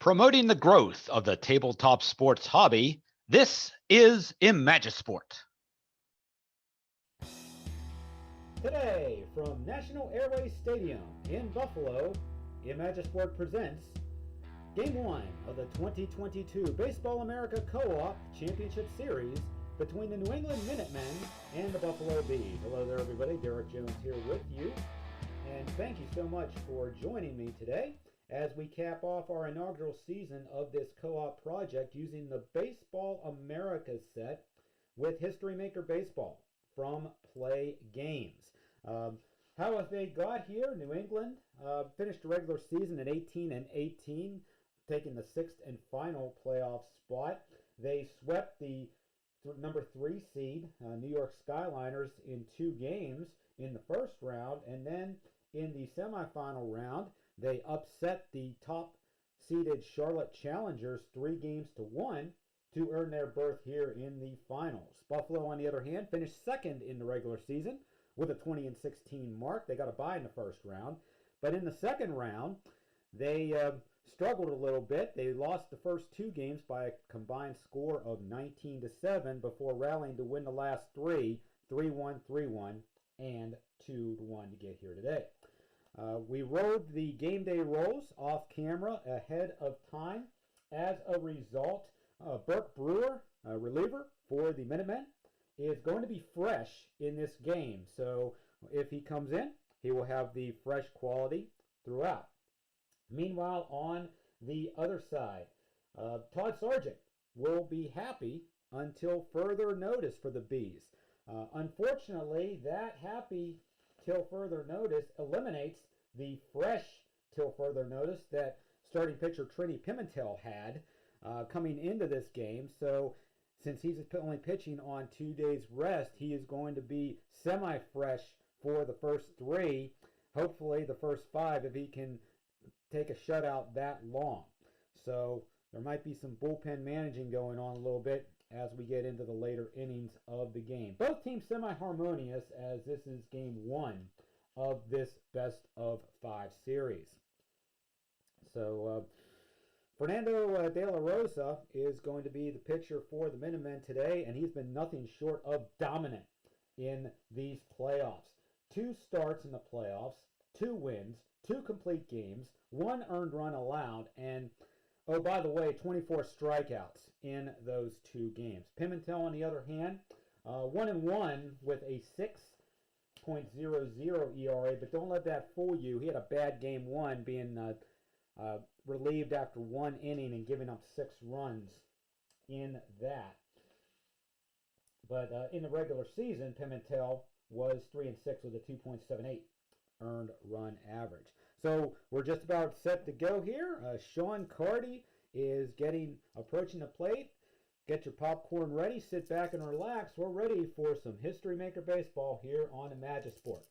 Promoting the growth of the tabletop sports hobby, this is Imagisport. Today, from National Airways Stadium in Buffalo, Imagisport presents Game 1 of the 2022 Baseball America Co-op Championship Series between the New England Minutemen and the Buffalo Bees. Hello there, everybody. Derek Jones here with you. And thank you so much for joining me today as we cap off our inaugural season of this co-op project using the Baseball America set with History Maker Baseball from PLAAY Games. How have they got here? New England finished the regular season at 18-18, taking the sixth and final playoff spot. They swept the number 3 seed, New York Skyliners, in 2 games in the first round, and then in the semifinal round, they upset the top-seeded Charlotte Challengers 3-1 to earn their berth here in the finals. Buffalo, on the other hand, finished second in the regular season with a 20-16 mark. They got a bye in the first round. But in the second round, they struggled a little bit. They lost the first 2 games by a combined score of 19-7 before rallying to win the last 3, 3-1, 3-1, and 2-1 to get here today. We rode the game day rolls off camera ahead of time. As a result, Burke Brewer, reliever for the Minutemen, is going to be fresh in this game. So if he comes in, he will have the fresh quality throughout. Meanwhile, on the other side, Todd Sargent will be happy until further notice for the Bees. Unfortunately, that happy till further notice eliminates the fresh till further notice that starting pitcher Trini Pimentel had coming into this game. So since he's only pitching on 2 days rest, he is going to be semi-fresh for the first 3, hopefully the first 5 if he can take a shutout that long. So there might be some bullpen managing going on a little bit as we get into the later innings of the game. Both teams semi-harmonious as this is game 1 of this best of 5 series. So Fernando De La Rosa is going to be the pitcher for the Minutemen today, and he's been nothing short of dominant in these playoffs. 2 starts in the playoffs, 2 wins, 2 complete games, 1 earned run allowed, and oh, by the way, 24 strikeouts in those 2 games. Pimentel, on the other hand, 1-1 with a 6.00 ERA, but don't let that fool you. He had a bad game 1, being relieved after 1 inning and giving up 6 runs in that. But in the regular season, Pimentel was 3-6 with a 2.78 earned run average. So we're just about set to go here. Sean Carty is approaching the plate. Get your popcorn ready, sit back and relax. We're ready for some History Maker Baseball here on Imagisport.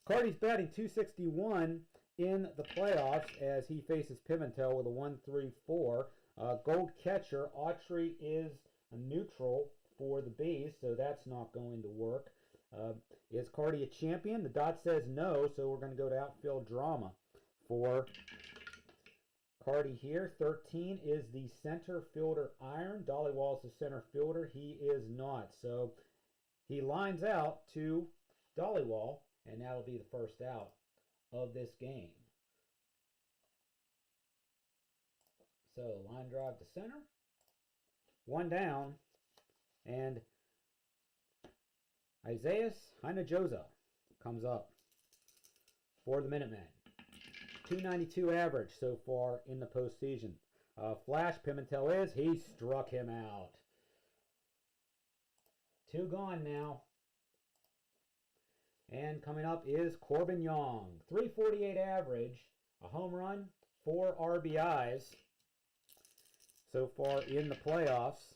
Carty's batting .261 in the playoffs as he faces Pimentel with a 1.34. Gold catcher, Autry is a neutral for the Bees, so that's not going to work. Is Carty a champion? The dot says no, so we're going to go to outfield drama for Carty here. 13 is the center fielder iron. Dollywall's the center fielder. He is not. So he lines out to Dollywall, and that'll be the first out of this game. So line drive to center. 1 down, and Isaias Hinojosa comes up for the Minutemen. .292 average so far in the postseason. Flash Pimentel is. He struck him out. 2 gone now. And coming up is Corbin Young. .348 average. A home run, 4 RBIs so far in the playoffs.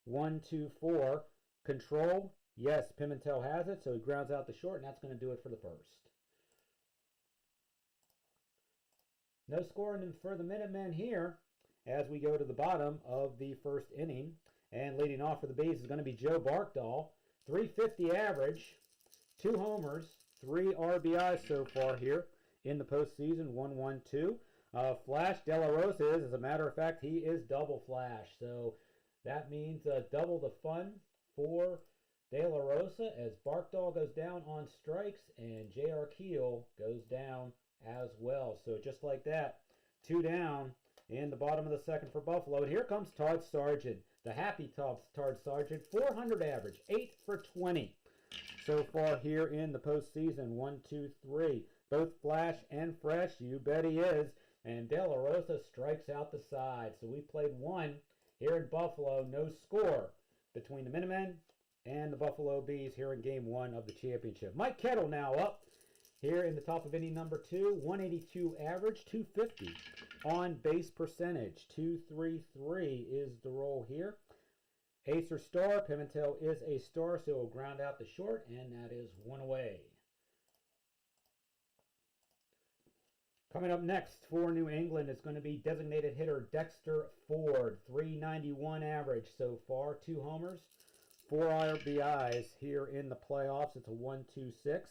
1-2-4. Control. Yes, Pimentel has it, so he grounds out the short, and that's going to do it for the first. No scoring for the Minutemen here as we go to the bottom of the first inning. And leading off for the Bees is going to be Joe Barkdahl. .350 average, 2 homers, 3 RBIs so far here in the postseason, 1-1-2. Flash De La Rosa is, as a matter of fact, he is double flash. So that means double the fun for De La Rosa as Barkdahl goes down on strikes and J.R. Keel goes down as well. So just like that, 2 down in the bottom of the second for Buffalo. And here comes Todd Sargent, the happy Todd Sargent, 400 average, 8 for 20 so far here in the postseason. 1, 2, 3, both flash and fresh. You bet he is. And De La Rosa strikes out the side. So we played one here in Buffalo, no score between the Minutemen and the Buffalo Bees here in game 1 of the championship. Mike Kettle now up here in the top of inning number 2, 182 average, 250 on base percentage. 2-3-3 is the roll here. Ace or star, Pimentel is a star, so he'll ground out the short, and that is 1 away. Coming up next for New England is going to be designated hitter Dexter Ford, 391 average so far, 2 homers, 4 RBIs here in the playoffs. It's a 1-2-6.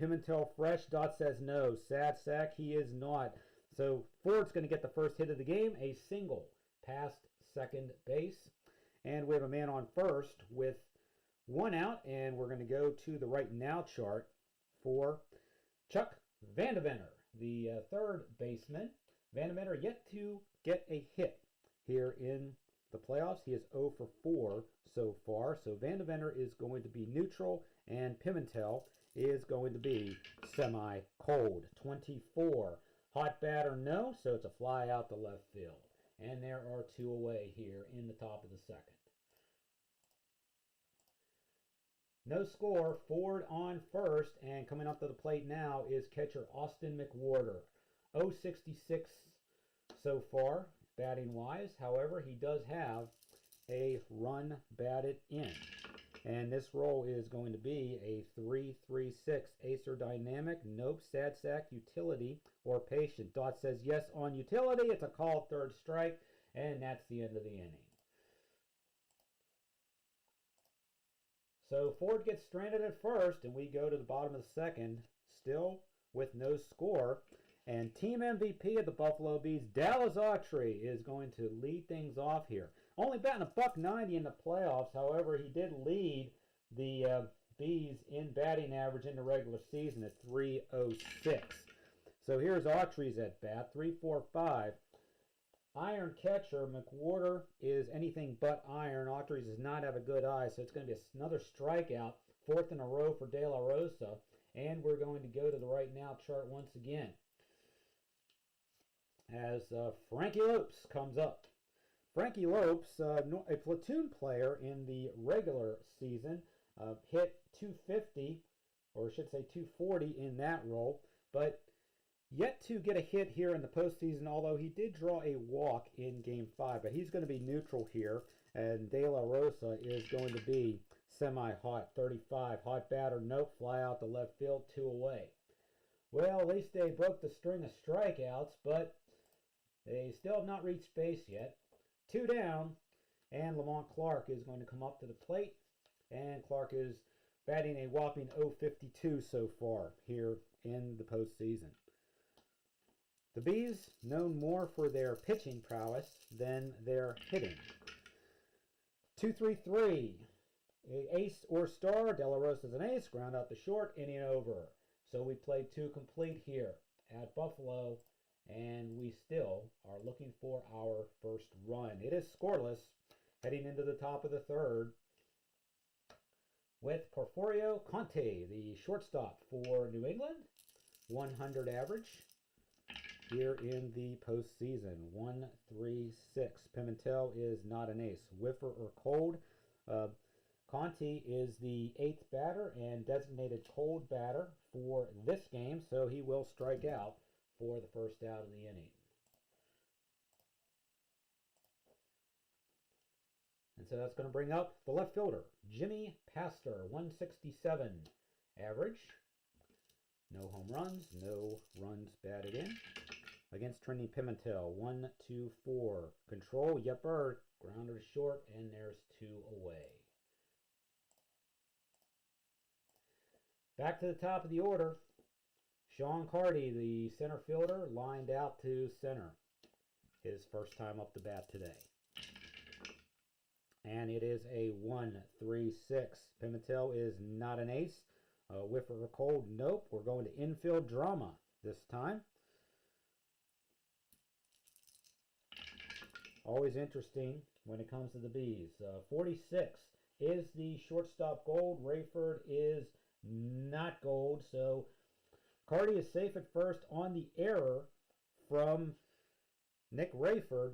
Pimentel fresh, Dot says no. Sad sack, he is not. So Ford's going to get the first hit of the game, a single past second base. And we have a man on first with 1 out, and we're going to go to the right now chart for Chuck Vandevenner, the third baseman. Vandevenner yet to get a hit here in the playoffs. He is 0 for 4 so far. So Vandevenner is going to be neutral, and Pimentel is going to be semi-cold. 24. Hot batter, no, so it's a fly out the left field. And there are 2 away here in the top of the second. No score, Ford on first, and coming up to the plate now is catcher Austin McWhorter. 0-66 so far, batting-wise. However, he does have a run batted in. And this roll is going to be a 3-3-6. Acer dynamic, nope. Sad sack, utility, or patient. Dot says yes on utility. It's a called third strike, and that's the end of the inning. So Ford gets stranded at first, and we go to the bottom of the second, still with no score. And team MVP of the Buffalo Bees, Dallas Autry, is going to lead things off here. Only batting $190 in the playoffs. However, he did lead the Bees in batting average in the regular season at 306. So here's Autry's at bat, 3-4-5. Iron catcher McWhorter is anything but iron. Autry's does not have a good eye, so it's going to be another strikeout, 4th in a row for De La Rosa. And we're going to go to the right now chart once again as Frankie Lopes comes up. Frankie Lopes, a platoon player in the regular season, hit 250, or I should say 240 in that role, but yet to get a hit here in the postseason, although he did draw a walk in Game 5. But he's going to be neutral here, and De La Rosa is going to be semi-hot, 35. Hot batter, nope, fly out the left field, 2 away. Well, at least they broke the string of strikeouts, but they still have not reached base yet. 2 down, and Lamont Clark is going to come up to the plate, and Clark is batting a whopping .052 so far here in the postseason. The Bees known more for their pitching prowess than their hitting. 2-3-3. Ace or star, De La Rosa's an ace, ground out the short, inning over. So we played 2 complete here at Buffalo, and we still are looking for our first run. It is scoreless heading into the top of the third with Porfirio Conte, the shortstop for New England, 100 average here in the postseason. 1-3-6. Pimentel is not an ace. Whiffer or cold. Conte is the 8th batter and designated cold batter for this game, so he will strike out for the first out of the inning. And so that's going to bring up the left fielder, Jimmy Pastor, 167 average. No home runs, no runs batted in. Against Trinity Pimentel, 1-2-4. Control, Yepper, grounder to short, and there's 2 away. Back to the top of the order. Sean Carty, the center fielder, lined out to center. His first time up the bat today. And it is a 1-3-6. Pimentel is not an ace. Whiffer or cold, nope. We're going to infield drama this time. Always interesting when it comes to the Bees. 46 is the shortstop gold. Rayford is not gold. So Carty is safe at first on the error from Nick Rayford.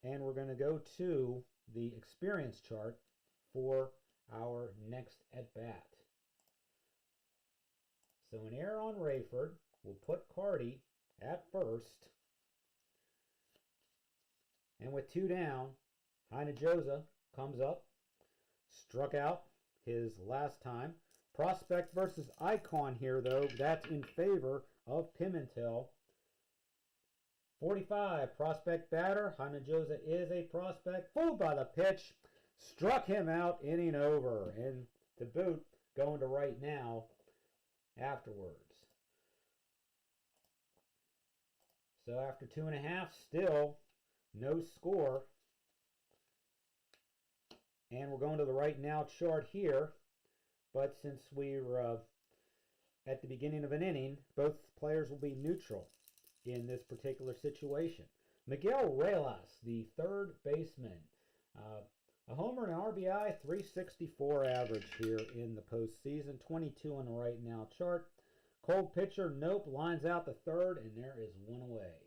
And we're going to go to the experience chart for our next at-bat. So an error on Rayford will put Carty at first. And with 2 down, Hinojosa comes up, struck out his last time. Prospect versus icon here, though. That's in favor of Pimentel. 45, prospect batter. Hinojosa is a prospect. Fooled by the pitch. Struck him out, inning over. And to boot, going to right now afterwards. So after 2.5, still no score. And we're going to the right now chart here. But since we're at the beginning of an inning, both players will be neutral in this particular situation. Miguel Reyes, the third baseman. A homer and an RBI, 364 average here in the postseason. 22 on the right now chart. Cold pitcher, nope, lines out the third, and there is one away.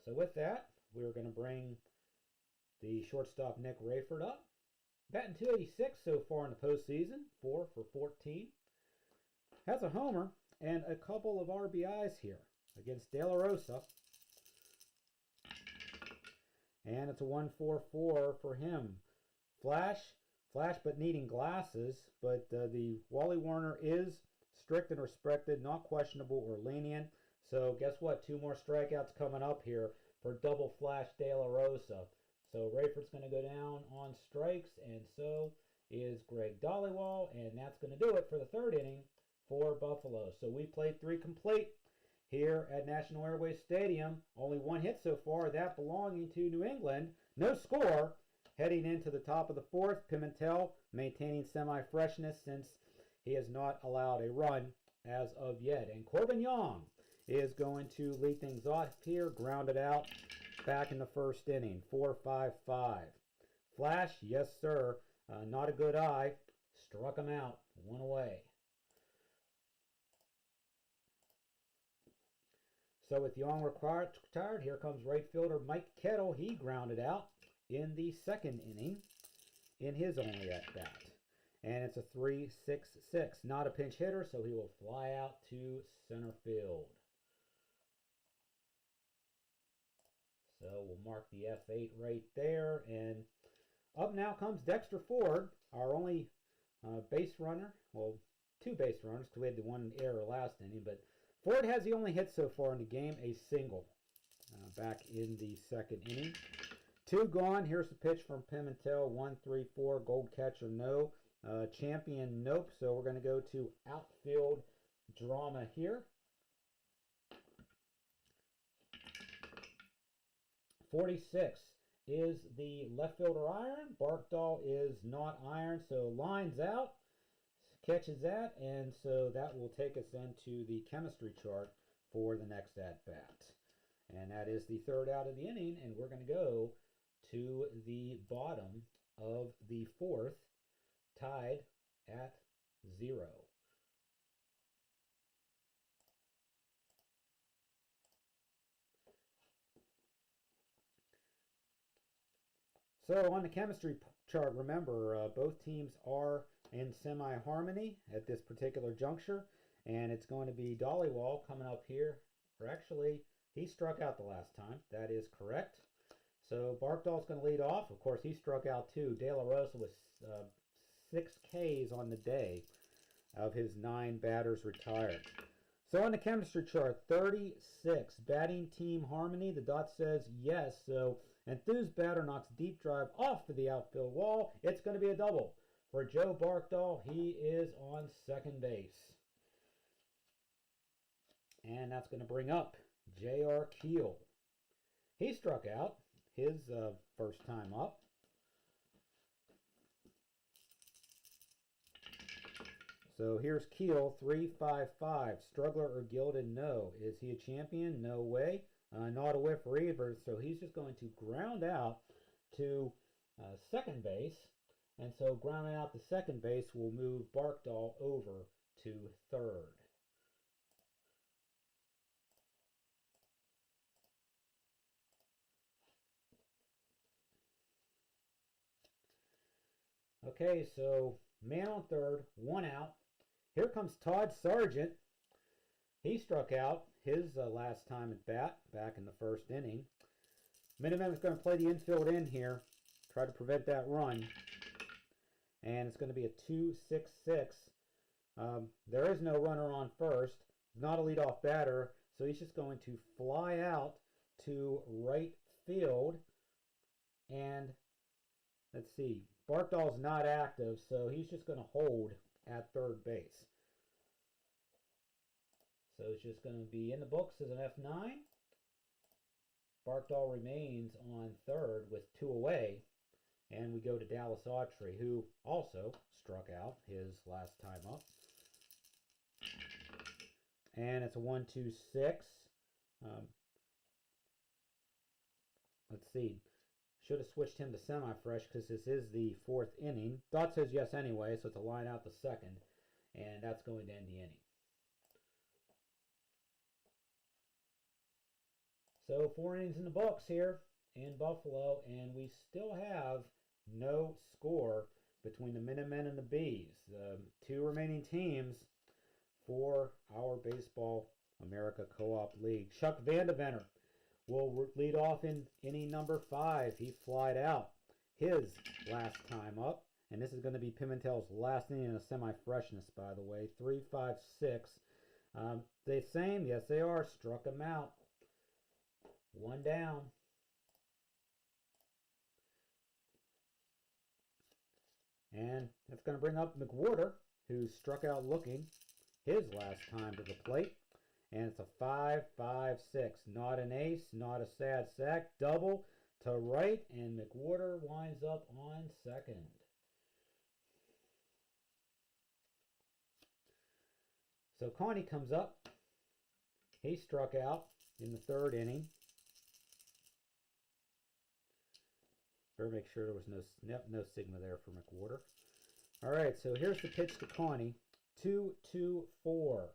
So with that, we're going to bring the shortstop Nick Rayford up. Batting .286 so far in the postseason, 4 for 14. Has a homer and a couple of RBIs here against De La Rosa. And it's a 1-4-4 for him. Flash but needing glasses. But the Wally Warner is strict and respected, not questionable or lenient. So guess what? 2 more strikeouts coming up here for double flash De La Rosa. So Rayford's going to go down on strikes, and so is Greg Dollywall, and that's going to do it for the third inning for Buffalo. So we played 3 complete here at National Airways Stadium. Only 1 hit so far, that belonging to New England. No score. Heading into the top of the 4th, Pimentel maintaining semi-freshness since he has not allowed a run as of yet. And Corbin Young is going to lead things off here, grounded out back in the first inning. 4-5-5. Flash, yes sir, not a good eye. Struck him out, 1 away. So with Young retired, here comes right fielder Mike Kettle. He grounded out in the 2nd inning in his only at-bat. And it's a 3-6-6. Not a pinch hitter, so he will fly out to center field. So we'll mark the F8 right there. And up now comes Dexter Ford, our only base runner. Well, 2 base runners because we had the 1 error last inning. But Ford has the only hit so far in the game, a single back in the 2nd inning. 2 gone. Here's the pitch from Pimentel. 1-3-4. Gold catcher, no. Champion, nope. So we're going to go to outfield drama here. 46 is the left fielder iron. Barkdahl is not iron, so lines out, catches that, and so that will take us into the chemistry chart for the next at-bat. And that is the 3rd out of the inning, and we're going to go to the bottom of the 4th, tied at 0. So on the chemistry chart, remember, both teams are in semi-harmony at this particular juncture. And it's going to be Dollywall coming up here. Or actually, he struck out the last time. That is correct. So Barkdahl's going to lead off. Of course, he struck out too. De La Rosa with 6 Ks on the day of his 9 batters retired. So on the chemistry chart, 36. Batting team harmony. The dot says yes. So Enthused batter knocks deep drive off of the outfield wall. It's going to be a double for Joe Barkdahl. He is on second base. And that's going to bring up J.R. Keel. He struck out his first time up. So here's Keel, 3-5-5. Struggler or gilded? No. Is he a champion? No way. Not a whiff either. So he's just going to ground out to second base. And so grounding out to second base will move Barkdahl over to third. Okay, so man on third, one out. Here comes Todd Sargent. He struck out his last time at bat back in the first inning. Minutemen is going to play the infield in here, try to prevent that run. And it's going to be a 2-6-6. There is no runner on first. Not a leadoff batter, so he's just going to fly out to right field. And let's see, Barkdahl's not active, so he's just going to hold at third base. So it's just going to be in the books as an F9. Barkdahl remains on third with 2 away. And we go to Dallas Autry, who also struck out his last time up. And it's a 1-2-6. Let's see. Should have switched him to semi-fresh because this is the 4th inning. Dot says yes anyway, so it's a line out the second. And that's going to end the inning. So 4 innings in the books here in Buffalo, and we still have no score between the Minutemen and the Bees. 2 remaining teams for our Baseball America Co-op League. Chuck Vandeventer will lead off in inning number 5. He flied out his last time up. And this is going to be Pimentel's last inning in a semi-freshness, by the way. 3-5-6. The same, yes they are, struck him out. 1 down. And that's going to bring up McWhorter, who struck out looking his last time to the plate. And it's a 5-5-6. Not an ace, not a sad sack. Double to right, and McWhorter winds up on second. So Connie comes up. He struck out in the 3rd inning. Better make sure there was no sigma there for McWhorter. All right, so here's the pitch to Connie. 2-2-4.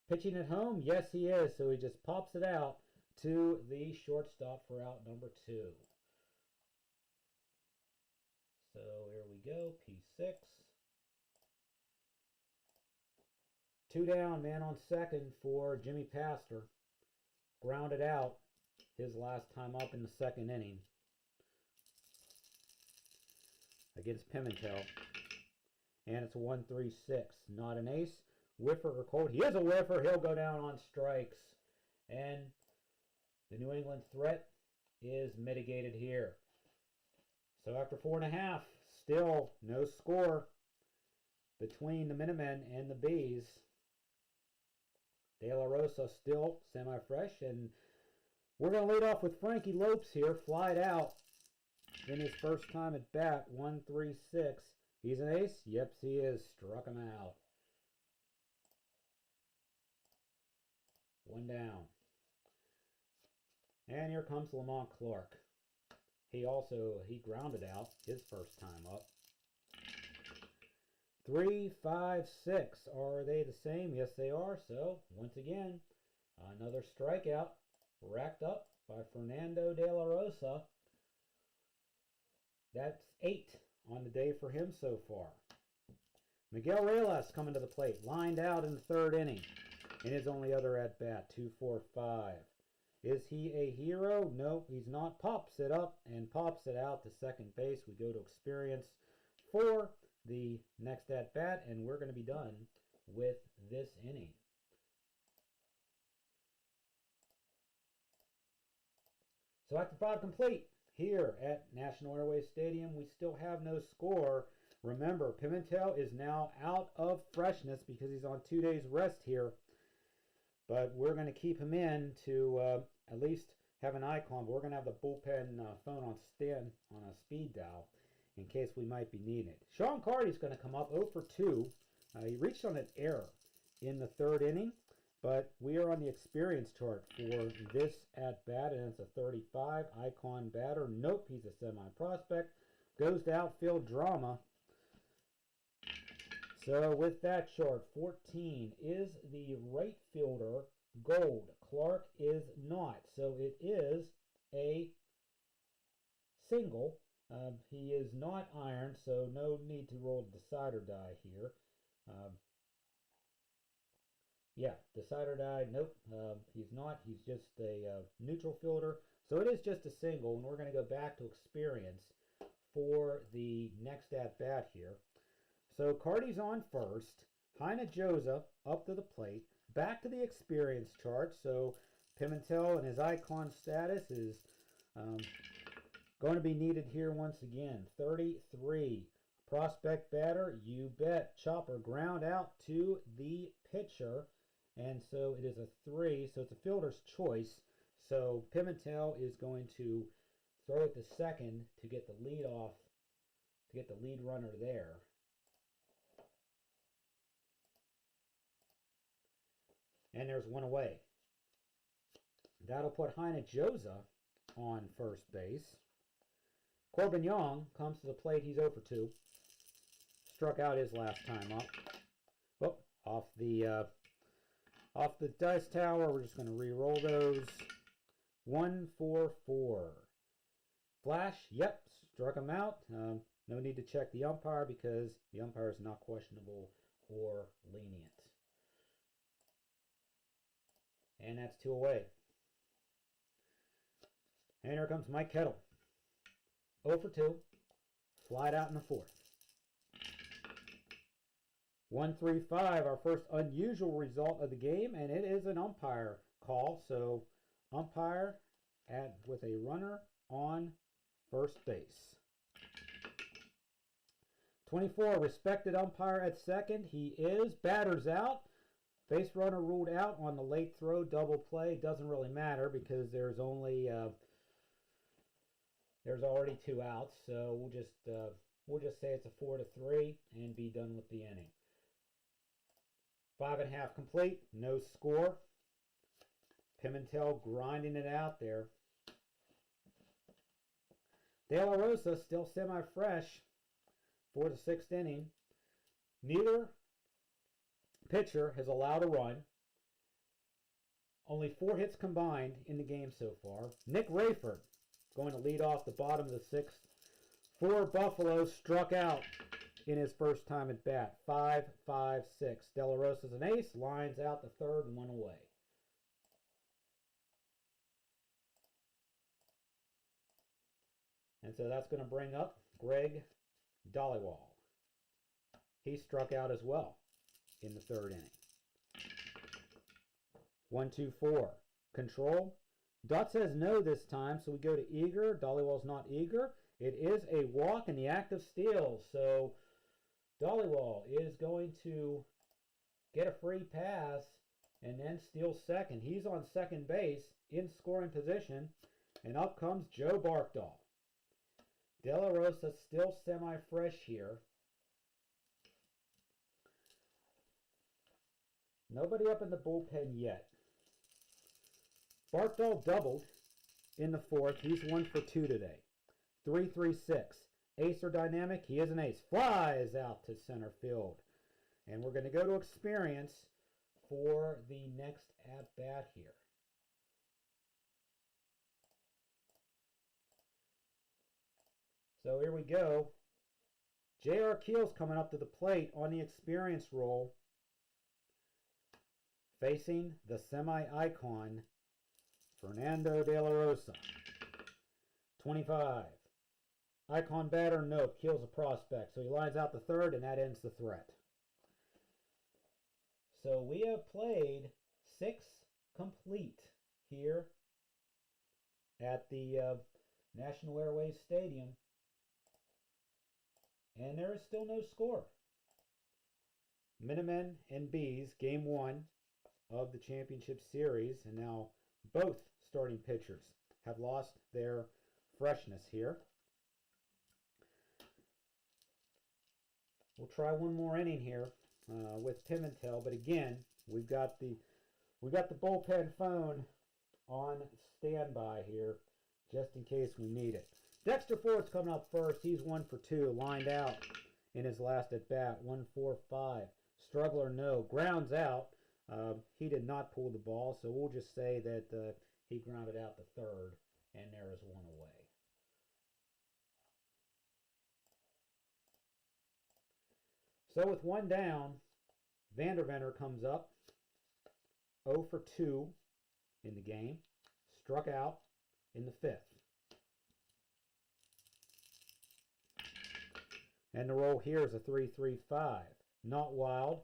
Pitching at home? Yes, he is. So he just pops it out to the shortstop for out number 2. So here we go, P6. 2 down, man on second for Jimmy Pastor. Grounded out his last time up in the 2nd inning against Pimentel. And it's a 1-3-6. Not an ace. Whiffer or cold. He is a whiffer. He'll go down on strikes. And the New England threat is mitigated here. So after 4.5, still no score between the Minutemen and the Bees. De La Rosa still semi-fresh. And we're going to lead off with Frankie Lopes here. Flied out in his first time at bat. 1-3-6. He's an ace? Yep, he is. Struck him out. 1 down. And here comes Lamont Clark. He grounded out his first time up. 3-5-6. Are they the same? Yes, they are. So, once again, another strikeout racked up by Fernando De La Rosa. That's 8 on the day for him so far. Miguel Reyes coming to the plate. Lined out in the 3rd inning. In his only other at-bat, 2-4-5. Is he a hero? No, he's not. Pops it up and pops it out to second base. We go to experience for the next at-bat, and we're going to be done with this inning. So after 5 complete, here at National Airways Stadium. We still have no score. Remember, Pimentel is now out of freshness because he's on 2 days rest here. But we're going to keep him in to at least have an icon. But we're going to have the bullpen phone on a speed dial in case we might be needing it. Sean Carty's going to come up 0 for 2. He reached on an error in the 3rd inning. But we are on the experience chart for this at-bat, and it's a 35. Icon batter. Nope, he's a semi-prospect. Goes to outfield drama. So with that chart, 14 is the right fielder, Gold. Clark is not. So it is a single. He is not iron, so no need to roll the decide or die here. Yeah, decide or die, nope, he's not. He's just a neutral fielder. So it is just a single, and we're going to go back to experience for the next at-bat here. So Carty's on first. Heine Joza up to the plate. Back to the experience chart. So Pimentel and his icon status is going to be needed here once again. 33. Prospect batter, you bet. Chopper ground out to the pitcher. And so it is a 3, so it's a fielder's choice. So Pimentel is going to throw it to second to get the lead off, to get the lead runner there. And there's one away. That'll put Heine Joza on first base. Corbin Young comes to the plate. He's 0 for 2. Struck out his last time up. Oh, off the dice tower. We're just going to re-roll those. 1 for 4. Flash, yep, struck him out. No need to check the umpire because the umpire is not questionable or lenient. And that's 2 away. And here comes Mike Kettle. 0 for 2. Flied out in the 4th. 1-3-5, our first unusual result of the game, and it is an umpire call. So umpire with a runner on first base. 24, respected umpire at second. He is. Batter's out. Base runner ruled out on the late throw, double play. Doesn't really matter because there's only there's already 2 outs. So we'll just say it's a 4-3 and be done with the inning. 5.5 complete, no score. Pimentel grinding it out there. De La Rosa still semi-fresh for the 6th inning. Neither pitcher has allowed a run. Only 4 hits combined in the game so far. Nick Rayford going to lead off the bottom of the 6th. For Buffalo, struck out in his first time at bat. 5-5-6. De La Rosa's an ace. Lines out the 3rd and 1 away. And so that's going to bring up Greg Dollywall. He struck out as well in the 3rd inning. 1-2-4. Control. Dot says no this time, so we go to eager. Dollywall's not eager. It is a walk in the act of steal. So Dollywall is going to get a free pass and then steal second. He's on second base in scoring position. And up comes Joe Barkdahl. De La Rosa still semi-fresh here. Nobody up in the bullpen yet. Barkdahl doubled in the 4th. He's 1 for 2 today. 3-3-6. Ace or dynamic? He is an ace. Flies out to center field. And we're going to go to experience for the next at-bat here. So here we go. J.R. Keel's coming up to the plate on the experience roll, facing the semi-icon, Fernando De La Rosa. 25. Icon batter, nope. Keel's a prospect. So he lines out the 3rd, and that ends the threat. So we have played 6 complete here at the National Airways Stadium. And there is still no score. Minutemen and Bees, game 1 of the championship series, and now both starting pitchers have lost their freshness here. We'll try one more inning here with Pimentel, but again, we've got the bullpen phone on standby here just in case we need it. Dexter Ford's coming up first. He's 1 for 2, lined out in his last at bat. 1-4-5. Struggler, no. Grounds out. He did not pull the ball, so we'll just say that he grounded out the third, and there is one away. So with one down, Vanderventer comes up, 0 for 2 in the game, struck out in the 5th. And the roll here is a 3-3-5. Not wild,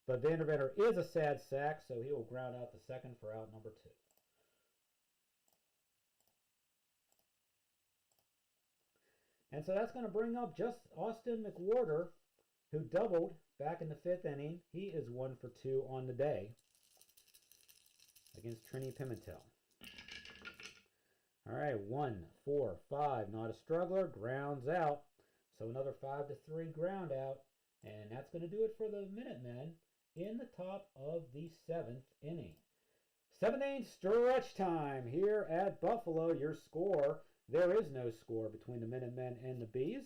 but Vanderventer is a sad sack, so he will ground out the second for out number 2. And so that's going to bring up just Austin McWhorter, who doubled back in the 5th inning. He is 1 for 2 on the day against Trini Pimentel. All right, 1-4-5, not a struggler, grounds out. So another 5-3 ground out, and that's going to do it for the Minutemen in the top of the 7th inning. 7th inning stretch time here at Buffalo. Your score, there is no score between the Minutemen and the Bees.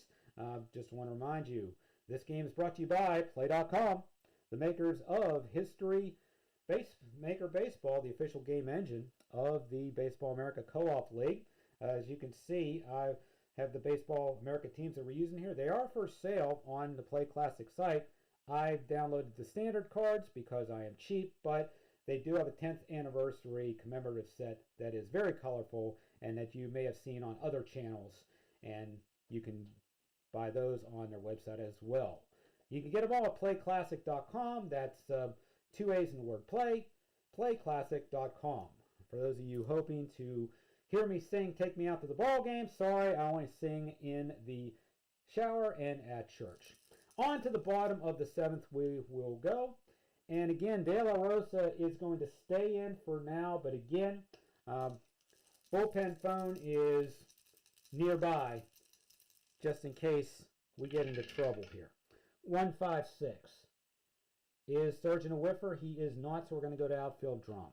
Just want to remind you, this game is brought to you by PLAAY.com, the makers of History Maker Baseball, the official game engine of the Baseball America Co-op League. As you can see, I have the Baseball America teams that we're using here. They are for sale on the Play Classic site. I've downloaded the standard cards because I am cheap, but they do have a 10th anniversary commemorative set that is very colorful and that you may have seen on other channels, and you can buy those on their website as well. You can get them all at playclassic.com. That's 2 A's in the word play, playclassic.com. For those of you hoping to hear me sing Take Me Out to the Ball Game, sorry, I only sing in the shower and at church. On to the bottom of the 7th we will go. And again, De La Rosa is going to stay in for now, but again, bullpen phone is nearby just in case we get into trouble here. 1-5-6. Is Surgeon a whiffer? He is not, so we're going to go to outfield drama.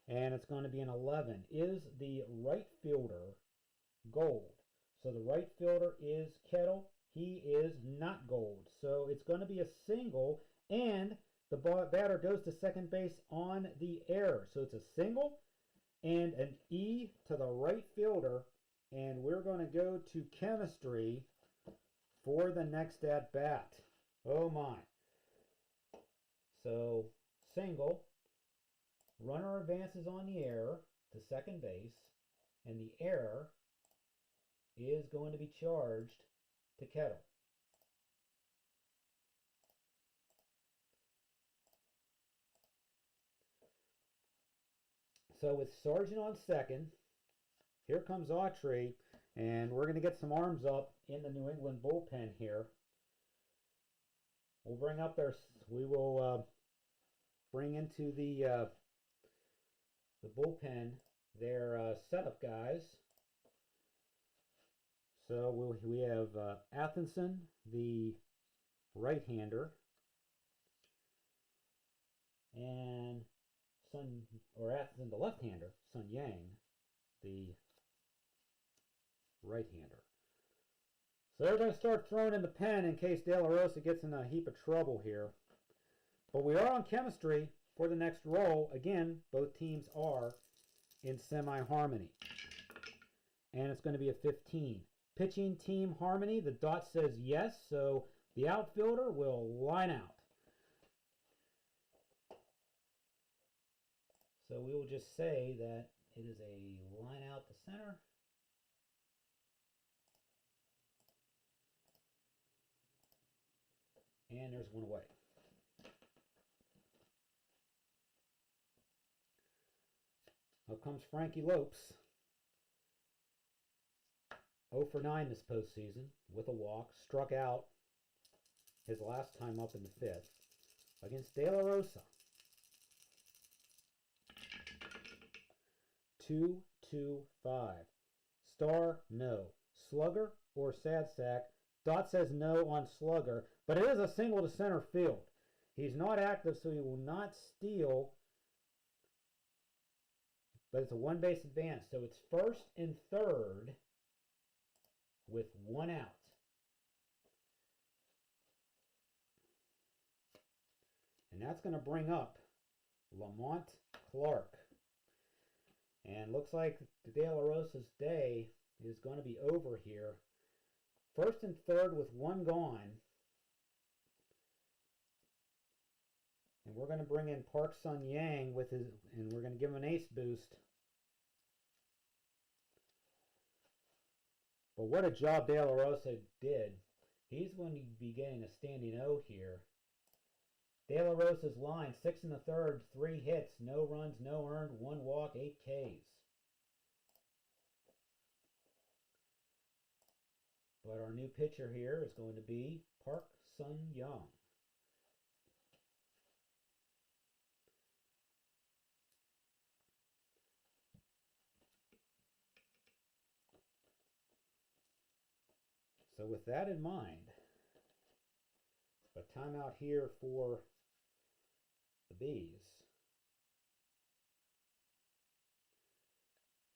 And it's going to be an 11. Is the right fielder Gold? So the right fielder is Kettle. He is not Gold. So it's going to be a single, and the batter goes to second base on the error. So it's a single and an E to the right fielder, and we're going to go to chemistry for the next at bat. Oh my. So single. Runner advances on the error to second base, and the error is going to be charged to Kettle. So with Sargent on second, here comes Autry, and we're going to get some arms up in the New England bullpen here. We'll bring up their, we will bring into the bullpen their setup guys. So we have Athenson, the right-hander, and Athenson, the left-hander, Sun Yang, the right-hander. So they're going to start throwing in the pen in case De La Rosa gets in a heap of trouble here. But we are on chemistry for the next roll. Again, both teams are in semi-harmony. And it's going to be a 15. Pitching team harmony, the dot says yes, so the outfielder will line out. So we will just say that it is a line out to center. And there's one away. Now comes Frankie Lopes. 0 for 9 this postseason with a walk. Struck out his last time up in the 5th against De La Rosa. 2-2-5. Star, no. Slugger or sad sack. Dot says no on Slugger, but it is a single to center field. He's not active, so he will not steal. But it's a one base advance, so it's first and third with one out. And that's going to bring up Lamont Clark. And looks like De La Rosa's day is going to be over here. First and third with one gone. And we're going to bring in Park Sun Yang with his, and we're going to give him an ace boost. But what a job De La Rosa did. He's going to be getting a standing O here. De La Rosa's line, 6 in the third, 3 hits, no runs, no earned, 1 walk, 8 Ks. But our new pitcher here is going to be Park Sun Yang. So with that in mind, a timeout here for the Bees.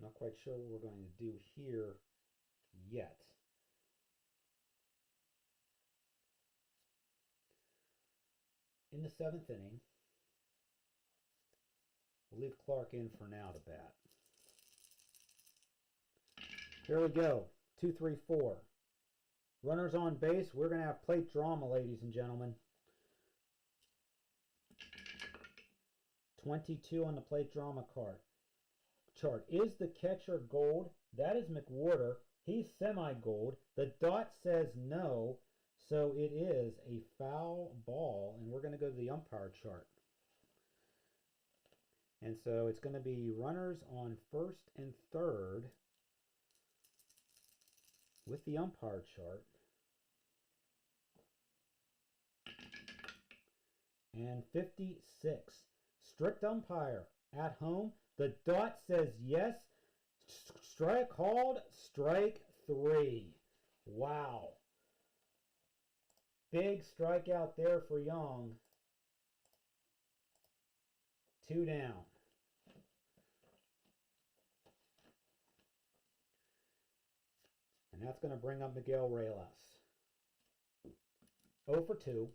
Not quite sure what we're going to do here yet. In the 7th inning, we'll leave Clark in for now to bat. Here we go. 2-3-4. Runners on base. We're going to have plate drama, ladies and gentlemen. 22 on the plate drama chart. Is the catcher gold? That is McWhorter. He's semi-gold. The dot says no, so it is a foul ball, and we're going to go to the umpire chart. And so it's going to be runners on first and third with the umpire chart. And 56. Strict umpire at home. The dot says yes. Strike called. Strike 3. Wow. Big strikeout there for Young. 2 down. And that's going to bring up Miguel Reyes. 0 for 2.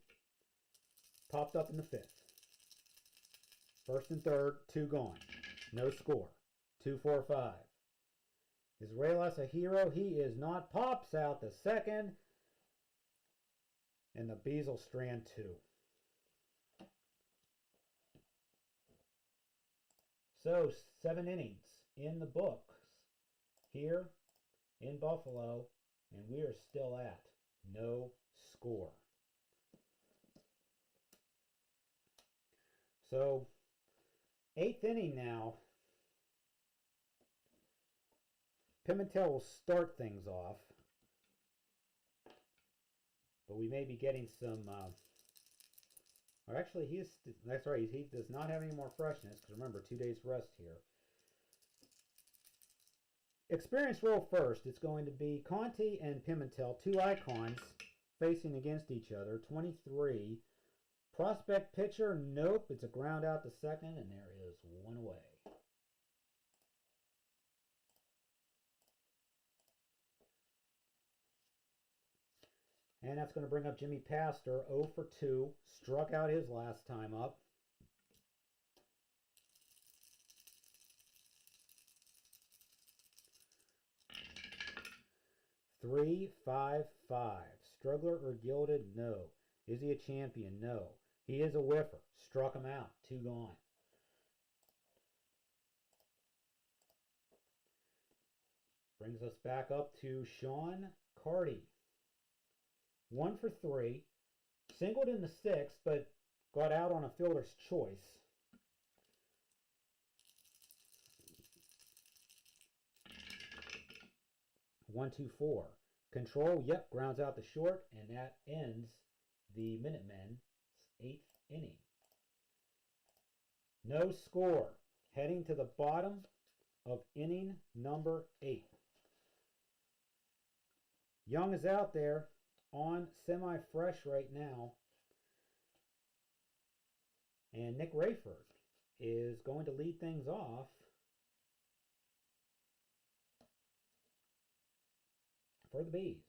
Popped up in the 5th. First and third, 2 gone. No score. 2-4-5. Is Reyes a hero? He is not. Pops out the second. And the Bees will strand 2. So 7 innings in the books here in Buffalo, and we are still at no score. So 8th inning now. Pimentel will start things off, but we may be getting some or actually that's right, he does not have any more freshness, because remember, 2 days rest here. Experience roll first. It's going to be Conti and Pimentel, 2 icons facing against each other. 23. Prospect pitcher, nope. It's a ground out to second, and there is 1 away. And that's going to bring up Jimmy Pastor, 0 for 2. Struck out his last time up. Three, 5, 5. Struggler or gilded? No. Is he a champion? No. He is a whiffer. Struck him out. 2 gone. Brings us back up to Sean Carty. 1 for 3. Singled in the 6th, but got out on a fielder's choice. 1-2-4. Control, yep, grounds out the short, and that ends the Minutemen's 8th inning. No score. Heading to the bottom of inning number 8. Young is out there on semi-fresh right now. And Nick Rayford is going to lead things off for the Bees.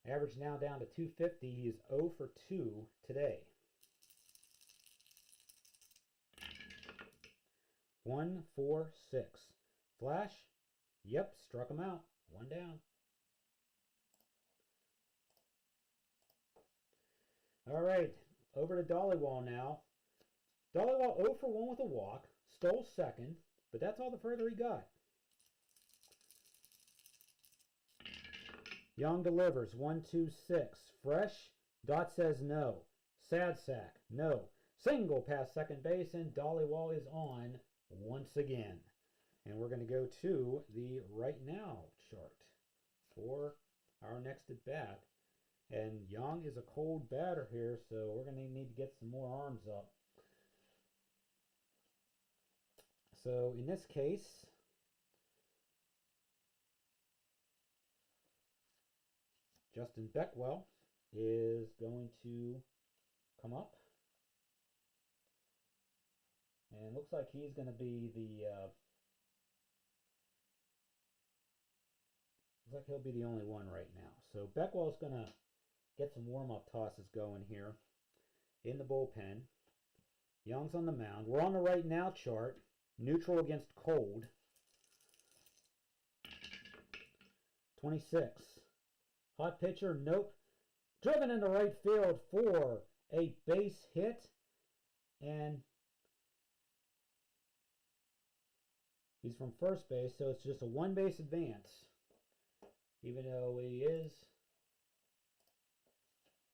Average now down to 250. He's 0 for 2 today. 1-4-6. Flash. Yep, struck him out. 1 down. All right, over to Dollywall now. Dollywall 0 for 1 with a walk. Stole second, but that's all the further he got. Young delivers 1-2-6. Fresh. Dot says no. Sad sack. No. Single past second base, and Dollywall is on once again. And we're going to go to the right now chart for our next at bat. And Young is a cold batter here, so we're going to need to get some more arms up. So in this case, Justin Beckwell is going to come up. And it looks like he's going to be the looks like he'll be the only one right now. So Beckwell's going to get some warm-up tosses going here in the bullpen. Young's on the mound. We're on the right now chart. Neutral against cold. 26. Hot pitcher, nope. Driven into right field for a base hit. And he's from first base, so it's just a one base advance. Even though he is,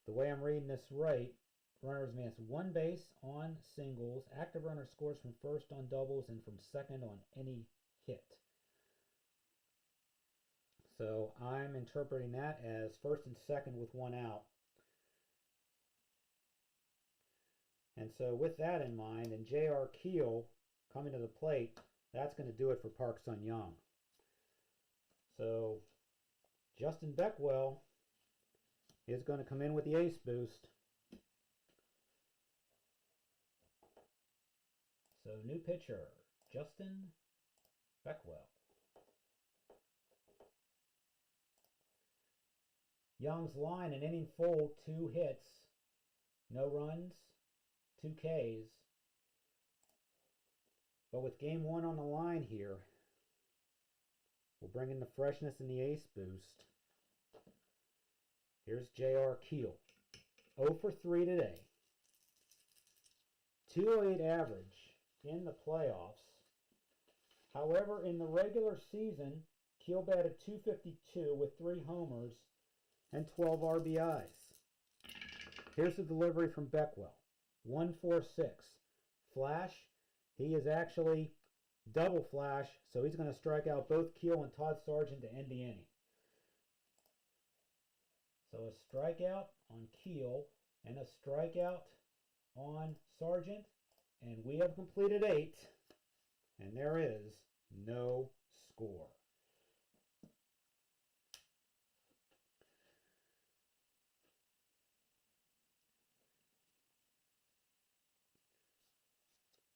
the way I'm reading this right, runners advance one base on singles. Active runner scores from first on doubles and from second on any hit. So I'm interpreting that as first and second with one out. And so with that in mind, and J.R. Keel coming to the plate, that's going to do it for Park Sun-Young. So Justin Beckwell is going to come in with the ace boost. So new pitcher, Justin Beckwell. Young's line, an inning full, 2 hits, no runs, 2 Ks. But with game 1 on the line here, we'll bring in the freshness and the ace boost. Here's J.R. Keel. 0 for 3 today. 208 average in the playoffs. However, in the regular season, Keel batted .252 with 3 homers and 12 RBIs. Here's the delivery from Beckwell. 1-4-6. Flash. He is actually double flash, so he's going to strike out both Keel and Todd Sargent to end the inning. So a strikeout on Keel and a strikeout on Sargent, and we have completed 8, and there is no score.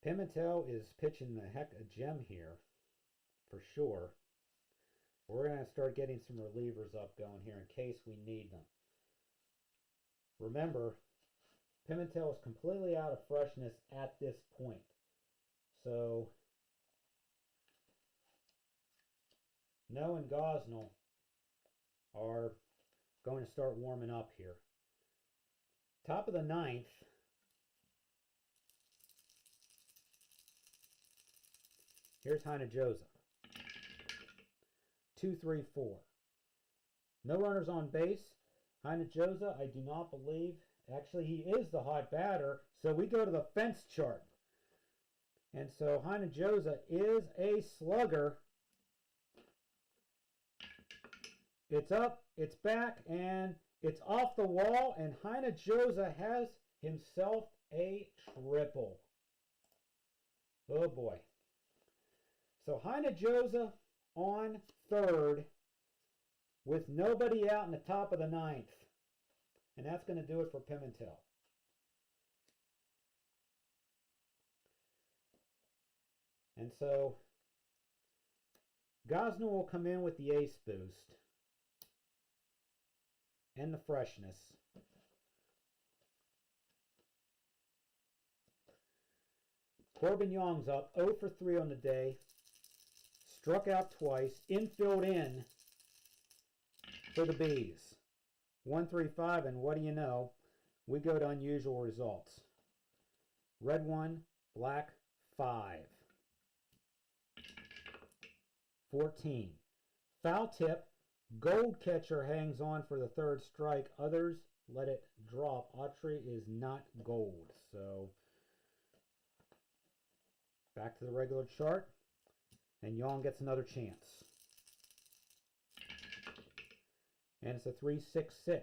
Pimentel is pitching the heck of a gem here, for sure. We're going to start getting some relievers up going here in case we need them. Remember, Pimentel is completely out of freshness at this point. So, No and Gosnell are going to start warming up here. Top of the 9th. Here's Hinojosa. 2-3-4. No runners on base. Hinojosa, I do not believe. Actually, he is the hot batter. So we go to the fence chart. And so Hinojosa is a slugger. It's up, it's back, and it's off the wall, and Josa has himself a triple. Oh boy. So Josa on third with nobody out in the top of the ninth. And that's going to do it for Pimentel. And so Gosnell will come in with the ace boost and the freshness. Corbin Young's up 0 for 3 on the day. Struck out twice. Infield in for the Bees. 135, and what do you know? We go to unusual results. Red 1, black 5. 14. Foul tip. Gold catcher hangs on for the third strike. Others let it drop. Autry is not gold. So back to the regular chart. And Young gets another chance. And it's a 3-6-6.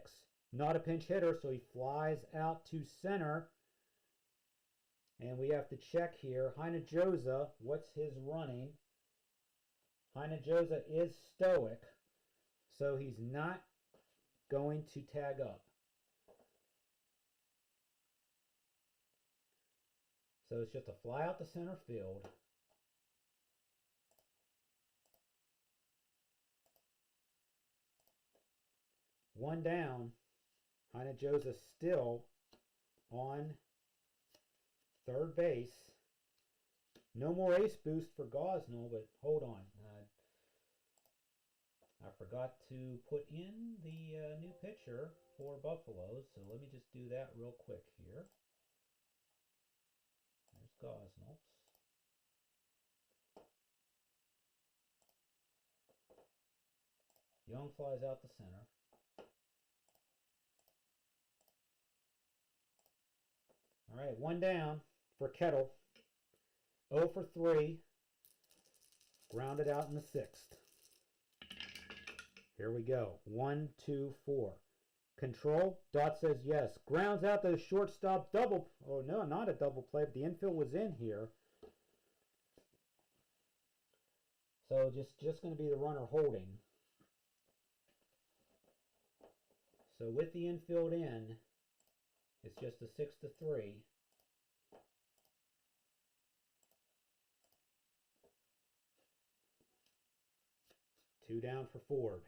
Not a pinch hitter, so he flies out to center. And we have to check here. Josa, what's his running? Josa is stoic, so he's not going to tag up. So it's just a fly out to center field. One down. Josa still on third base. No more ace boost for Gosnell, but hold on. I forgot to put in the new pitcher for Buffalo, so let me just do that real quick here. There's Gosnell. Young flies out to center. All right, one down for Kettle. 0 for 3. Grounded out in the sixth. Here we go. 1, 2, 4. Control. Dot says yes. Grounds out to the shortstop. Double. Oh, no, not a double play, but the infield was in here. So just going to be the runner holding. So with the infield in, it's just a 6-3. Two down for Ford.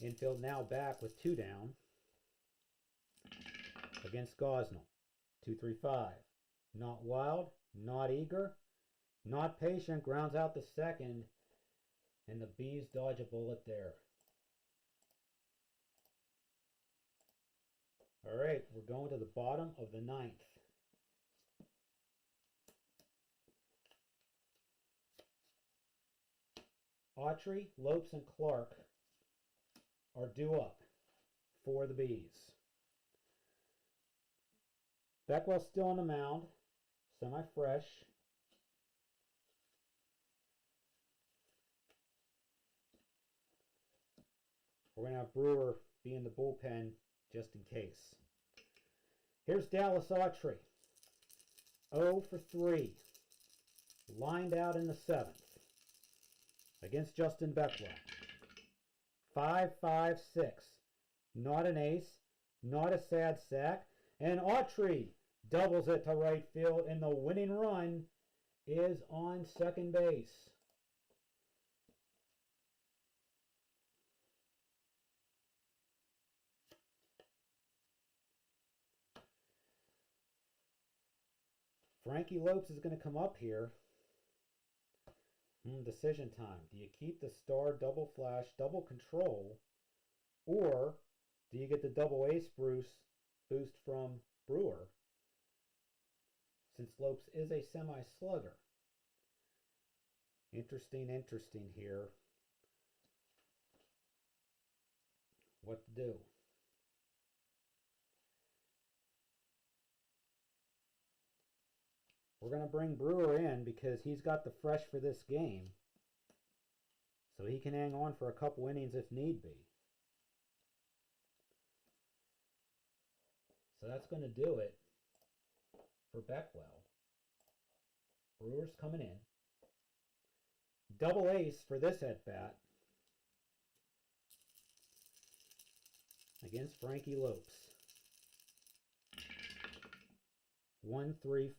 Infield now back with 2 down against Gosnell. 2-3-5. Not wild, not eager, not patient. Grounds out the second, and the Bees dodge a bullet there. All right, we're going to the bottom of the ninth. Autry, Lopes, and Clark are due up for the Bees. Beckwell's still on the mound, semi-fresh. We're going to have Brewer be in the bullpen just in case. Here's Dallas Autry. 0 for 3. Lined out in the seventh against Justin Beckwell. 5-5-6. Not an ace, not a sad sack. And Autry doubles it to right field, and the winning run is on second base. Frankie Lopes is going to come up here. Decision time. Do you keep the star double flash, double control, or do you get the double ace boost from Brewer, since Lopes is a semi-slugger? Interesting here. What to do? We're going to bring Brewer in because he's got the fresh for this game. So he can hang on for a couple innings if need be. So that's going to do it for Beckwell. Brewer's coming in. Double ace for this at-bat against Frankie Lopes. 1-3-4.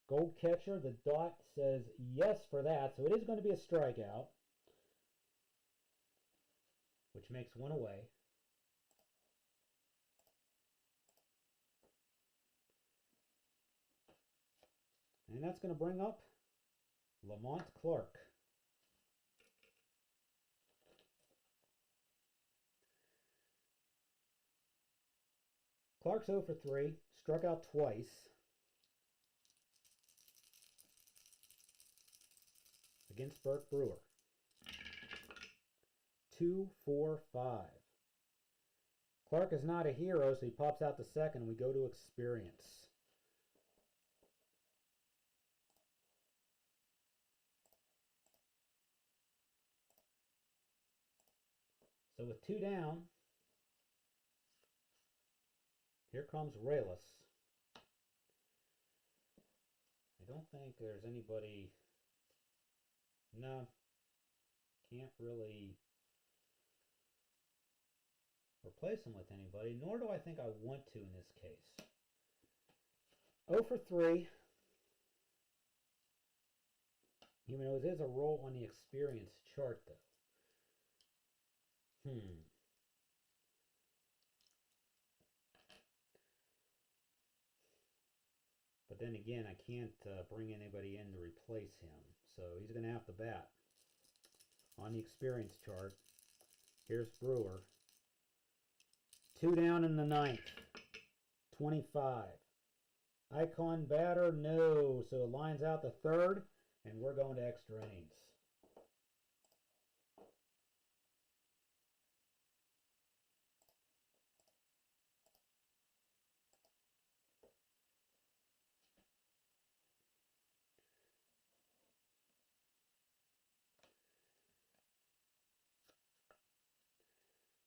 Gold catcher, the dot says yes for that, so it is going to be a strikeout, which makes one away. And that's going to bring up Lamont Clark. Clark's 0 for 3, struck out twice against Burke Brewer. 2-4-5. Clark is not a hero, so he pops out to second. We go to experience. So with 2 down, here comes Reyes. I don't think there's anybody. No, can't really replace him with anybody, nor do I think I want to in this case. 0 for 3. Even though it is a roll on the experience chart, though. But then again, I can't bring anybody in to replace him. So he's going to have to bat. On the experience chart, here's Brewer. 2 down in the 9th. 25. Icon batter, no. So it lines out the 3rd, and we're going to extra innings.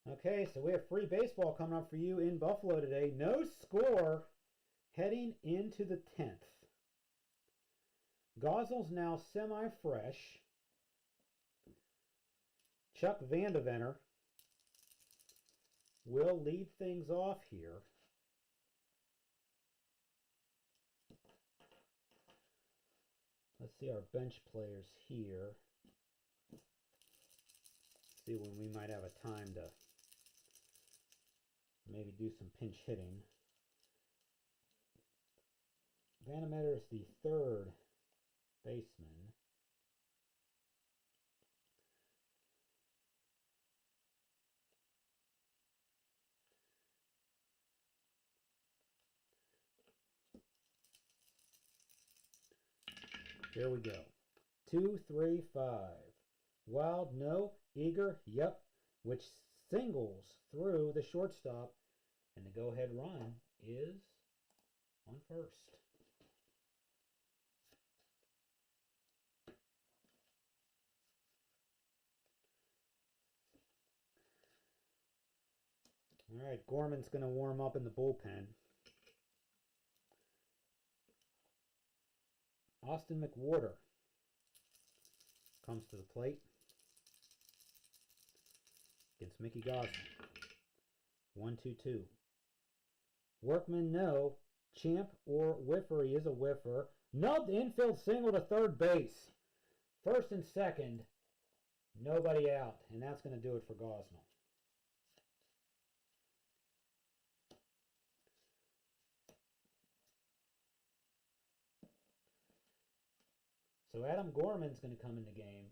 Okay, so we have free baseball coming up for you in Buffalo today. No score heading into the 10th. Gossel's now semi-fresh. Chuck Vandeventer will lead things off here. Let's see our bench players here. See when we might have a time to maybe do some pinch hitting. Vandemeter is the 3rd baseman. Here we go. 2-3-5. Wild, no. Eager, yep. Which singles through the shortstop. And the go-ahead run is on first. All right, Gorman's going to warm up in the bullpen. Austin McWhorter comes to the plate against Mickey Gosling. 1-2-2. Workman, no. Champ or whiffer. He is a whiffer. Nubbed infield single to 3rd base. 1st and 2nd. Nobody out. And that's going to do it for Gosnell. So Adam Gorman's going to come in the game.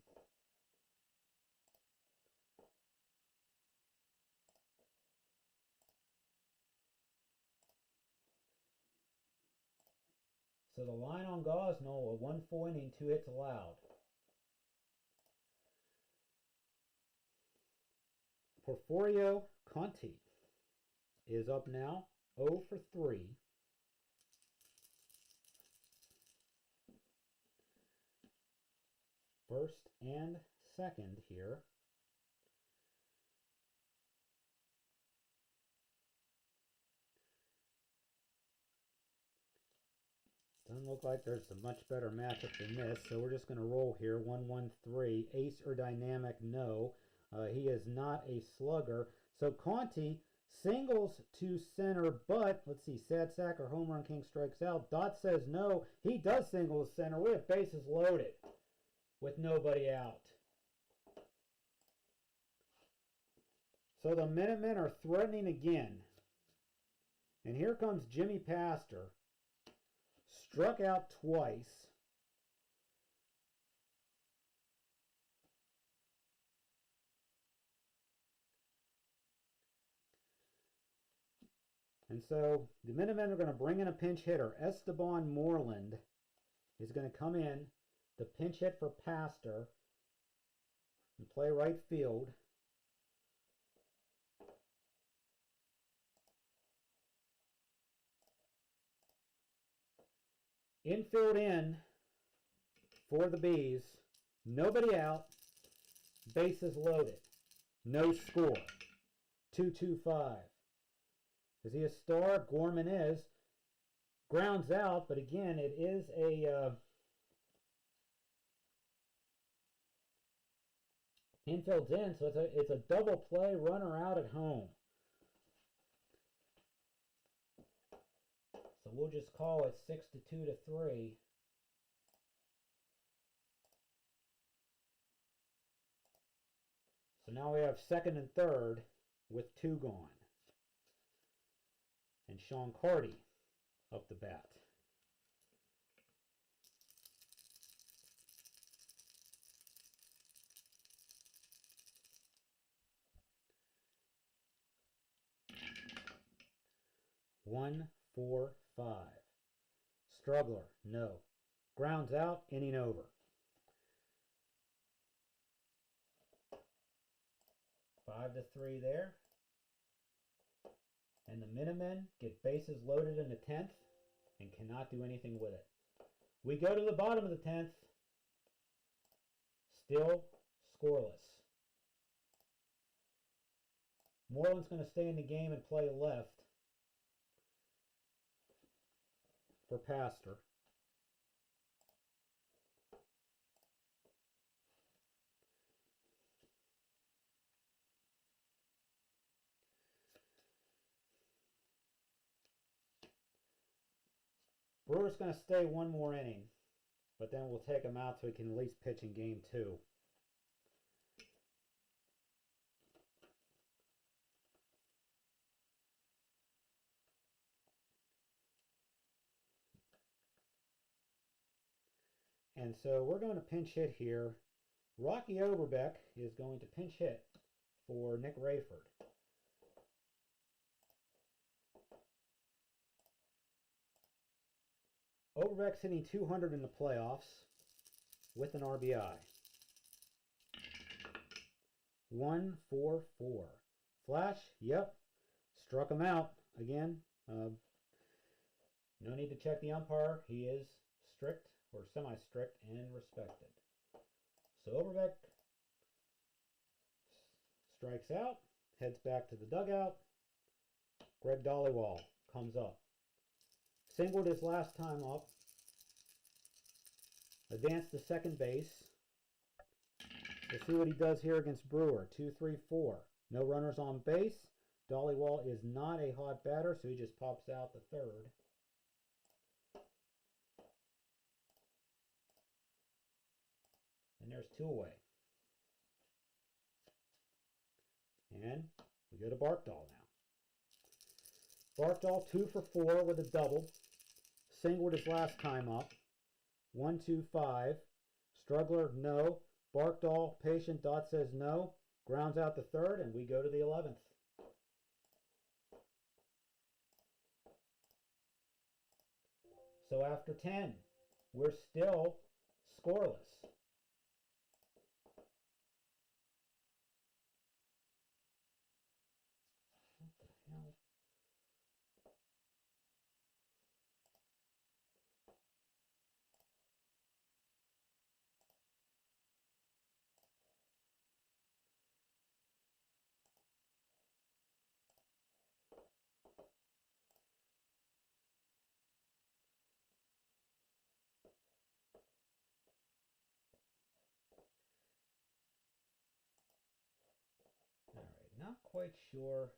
So the line on Gosnell, a 1 full inning, 2 hits allowed. Porfirio Conti is up now, 0 for 3. first and second here. Doesn't look like there's a much better matchup than this, so we're just going to roll here. 1-1-3. Ace or dynamic? No. He is not a slugger. So Conti singles to center, but let's see, sad sack or home run king strikes out. Dot says no. He does single to center. We have bases loaded with nobody out. So the Minutemen are threatening again. And here comes Jimmy Pastor. Struck out twice. And so the Minutemen are going to bring in a pinch hitter. Esteban Moreland is going to come in, the pinch hit for Pastor, and play right field. Infield in for the Bees. Nobody out. Bases loaded. No score. 2-2-5. Is he a star? Gorman is. Grounds out, but again, it is a infield's in, so it's a double play, runner out at home. So we'll just call it 6-2-3. So now we have second and third with 2 gone. And Sean Carty up the bat. One, 4, 5. Struggler, no. Grounds out, inning over. 5-3 there. And the Minutemen get bases loaded in the 10th and cannot do anything with it. We go to the bottom of the 10th. Still scoreless. Moreland's going to stay in the game and play left for Pastor. Brewer's going to stay one more inning, but then we'll take him out so he can at least pitch in game 2. And so we're going to pinch hit here. Rocky Overbeck is going to pinch hit for Nick Rayford. Overbeck's hitting 200 in the playoffs with an RBI. 1-4-4. Flash, yep. Struck him out. Again, no need to check the umpire. He is strict or semi-strict and respected. So Overbeck strikes out, heads back to the dugout. Greg Dollywall comes up. Singled his last time up. Advanced to second base. Let's see what he does here against Brewer. 2-3-4. No runners on base. Dollywall is not a hot batter, so he just pops out the third. And there's 2 away. And we go to Barkdahl now. Barkdahl 2 for 4 with a double. Singled his last time up. 1-2-5. Struggler, no. Barkdahl, patient, Dot says no. Grounds out the third, and we go to the 11th. So after 10, we're still scoreless. not quite sure.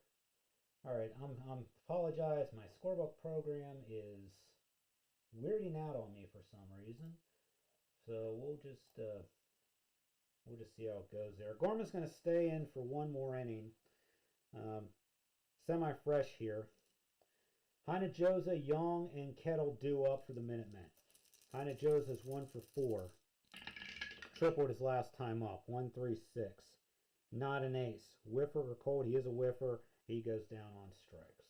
All right, I'm apologize. My scorebook program is weirding out on me for some reason. So we'll just see how it goes there. Gorman's going to stay in for one more inning. Semi-fresh here. Hinajosa, Young, and Kettle due up for the Minutemen. Hinajosa's 1 for 4. Tripled his last time up. 1-3-6. Not an ace. Whiffer or cold. He is a whiffer. He goes down on strikes.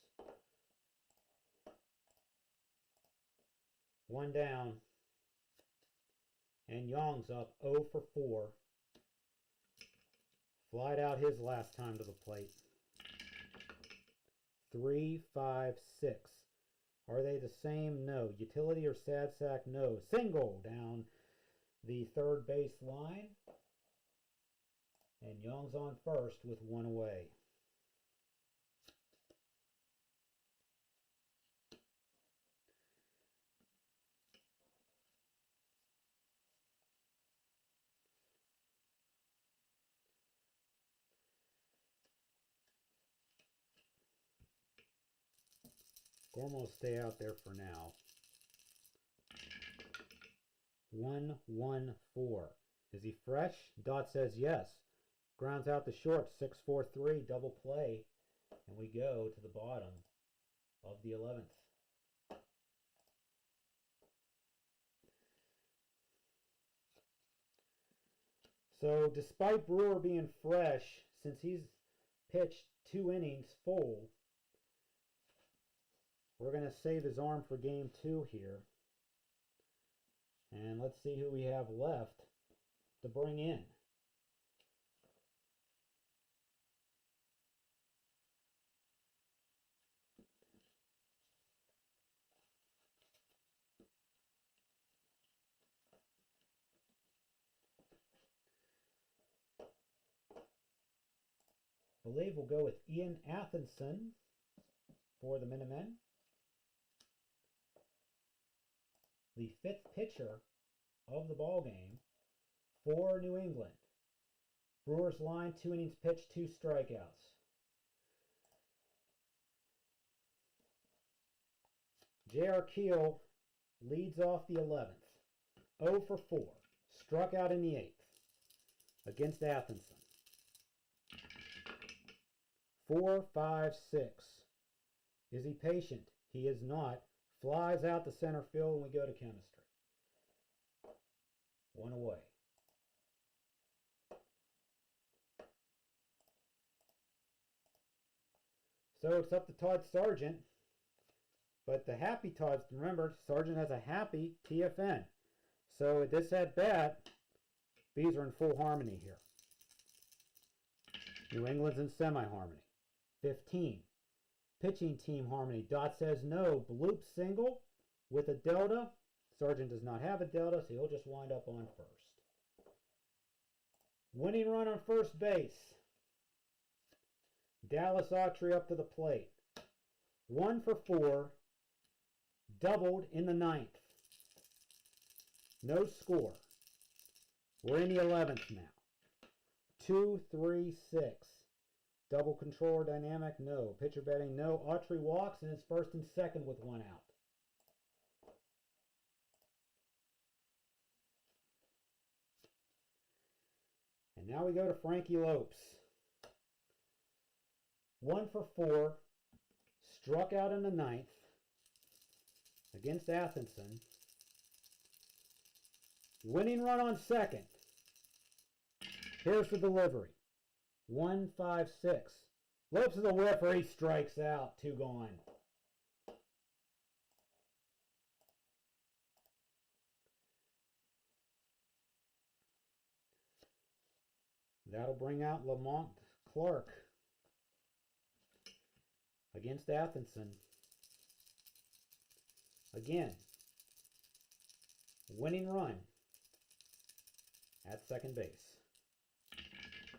1 down. And Young's up 0 for 4. Flied out his last time to the plate. 3-5-6. Are they the same? No. Utility or sad sack? No. Single down the third base line. And Young's on first with 1 away. Gorman will stay out there for now. 1-1-4. Is he fresh? Dot says yes. Grounds out the short. 6-4-3. Double play. And we go to the bottom of the 11th. So despite Brewer being fresh, since he's pitched 2 innings full, we're going to save his arm for game 2 here. And let's see who we have left to bring in. I believe we'll go with Ian Athenson for the Minutemen. The 5th pitcher of the ball game for New England. Brewers line, 2 innings pitched, 2 strikeouts. J.R. Keel leads off the 11th. 0 for 4. Struck out in the 8th against Athenson. 4-5-6. Is he patient? He is not. Flies out to center field and we go to chemistry. 1 away. So it's up to Todd Sargent. But the happy Todd, remember, Sargent has a happy TFN. So at this at bat, bees are in full harmony here. New England's in semi-harmony. 15. Pitching team harmony. Dot says no. Bloop single with a delta. Sargent does not have a delta, so he'll just wind up on first. Winning run on first base. Dallas Autry up to the plate. 1 for 4. Doubled in the 9th. No score. We're in the 11th now. 2-3-6. Double controller dynamic, no. Pitcher betting, no. Autry walks and it's first and second with 1 out. And now we go to Frankie Lopes. 1 for 4. Struck out in the 9th against Athenson. Winning run on second. Here's the delivery. 1-5-6. Lopes is a whiffer. He strikes out. 2 gone. That'll bring out Lamont Clark against Athenson. Again, winning run at second base.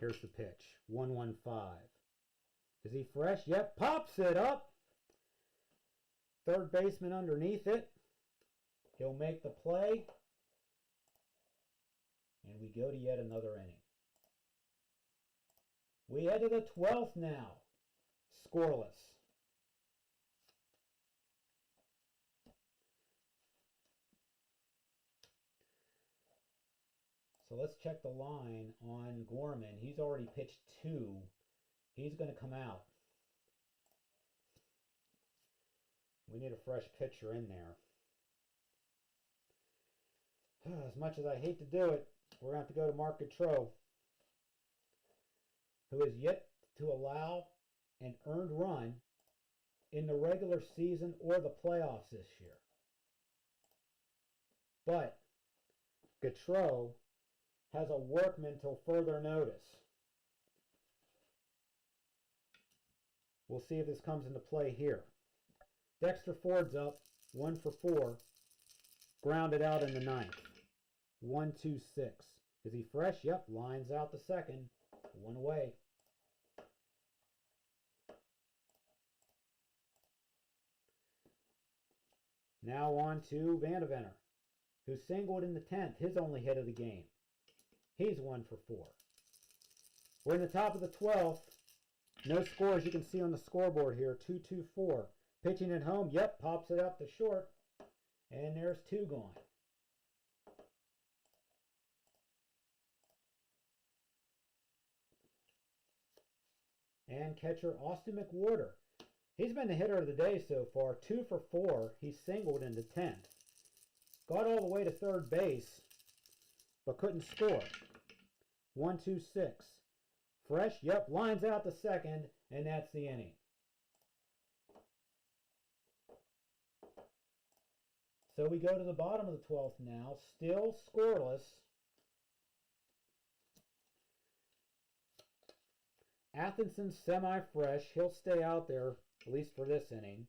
Here's the pitch. 1-1-5. Is he fresh? Yep. Pops it up. Third baseman underneath it. He'll make the play. And we go to yet another inning. We head to the 12th now. Scoreless. So let's check the line on Gorman. He's already pitched 2. He's going to come out. We need a fresh pitcher in there. As much as I hate to do it, we're going to have to go to Mark Gautreau, who has yet to allow an earned run in the regular season or the playoffs this year. But Gautreau has a workman till further notice. We'll see if this comes into play here. Dexter Ford's up, 1 for 4. Grounded out in the 9th. 1-2-6. Is he fresh? Yep, lines out the second. 1 away. Now on to Vandevenner, who singled in the 10th, his only hit of the game. He's 1 for 4. We're in the top of the 12th. No score as you can see on the scoreboard here. 2-2-4. Pitching at home, yep, pops it up to short. And there's 2 gone. And catcher Austin McWhorter. He's been the hitter of the day so far. 2 for 4. He singled in the 10th. Got all the way to third base, but couldn't score. 1-2-6. Fresh, yep, lines out the second, and that's the inning. So we go to the bottom of the 12th now, still scoreless. Athinson's semi-fresh. He'll stay out there, at least for this inning.